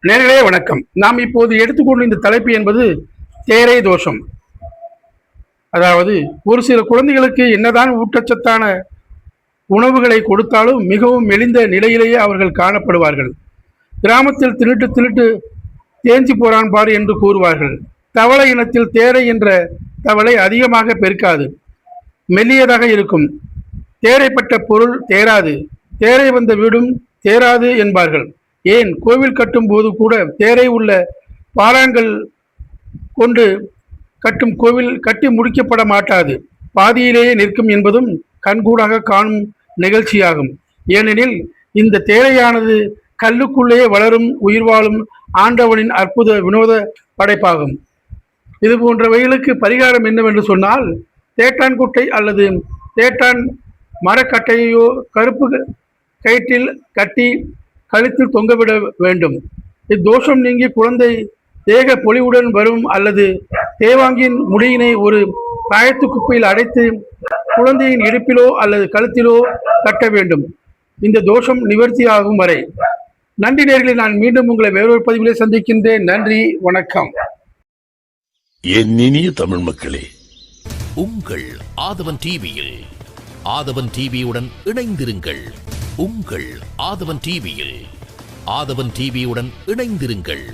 நேர்களே வணக்கம். நாம் இப்போது எடுத்துக்கொண்ட இந்த தலைப்பு என்பது தேரை தோஷம். அதாவது ஒரு சில குழந்தைகளுக்கு என்னதான் ஊட்டச்சத்தான உணவுகளை கொடுத்தாலும் மிகவும் மெலிந்த நிலையிலேயே அவர்கள் காணப்படுவார்கள். கிராமத்தில் தின்னுட்டு தின்னுட்டு தேஞ்சி போறான் பார் என்று கூறுவார்கள். தவளை இனத்தில் தேரை என்ற தவளை அதிகமாக பெருக்காது, மெல்லியதாக இருக்கும். தேரைப்பட்ட பொருள் தேராது, தேரை வந்த வீடும் தேராது என்பார்கள். ஏன் கோவில் கட்டும் போது கூட தேரை உள்ள பாறாங்கல் கொண்டு கட்டும் கோவில் கட்டி முடிக்கப்பட மாட்டாது, பாதியிலேயே நிற்கும் என்பதும் கண்கூடாக காணும் நிகழ்ச்சியாகும். ஏனெனில் இந்த தேரையானது கல்லுக்குள்ளேயே வளரும் உயிர் வாழும் ஆண்டவனின் அற்புத வினோத படைப்பாகும். இது போன்றவைகளுக்கு பரிகாரம் என்னவென்று சொன்னால், தேட்டான் குட்டை அல்லது தேட்டான் மரக்கட்டையோ கருப்பு கயிற்றில் கட்டி கழுத்தில் தொங்கவிட வேண்டும். இத்தோஷம் நீங்கி குழந்தை தேக பொலிவுடன் வரும். அல்லது தேவாங்கின் முடியினை ஒரு காயத்து குப்பையில் அடைத்து குழந்தையின் இடுப்பிலோ அல்லது கழுத்திலோ கட்ட வேண்டும், இந்த தோஷம் நிவர்த்தி ஆகும் வரை. நன்றி நேயர்களே, நான் மீண்டும் உங்களை வேறொரு பதிவிலே சந்திக்கின்றேன். நன்றி, வணக்கம். என் இனிய தமிழ் மக்களே, உங்கள் ஆதவன் டிவியில் ஆதவன் டிவியுடன் இணைந்திருங்கள். உங்கள் ஆதவன் டிவியில் ஆதவன் டிவியுடன் இணைந்திருங்கள்.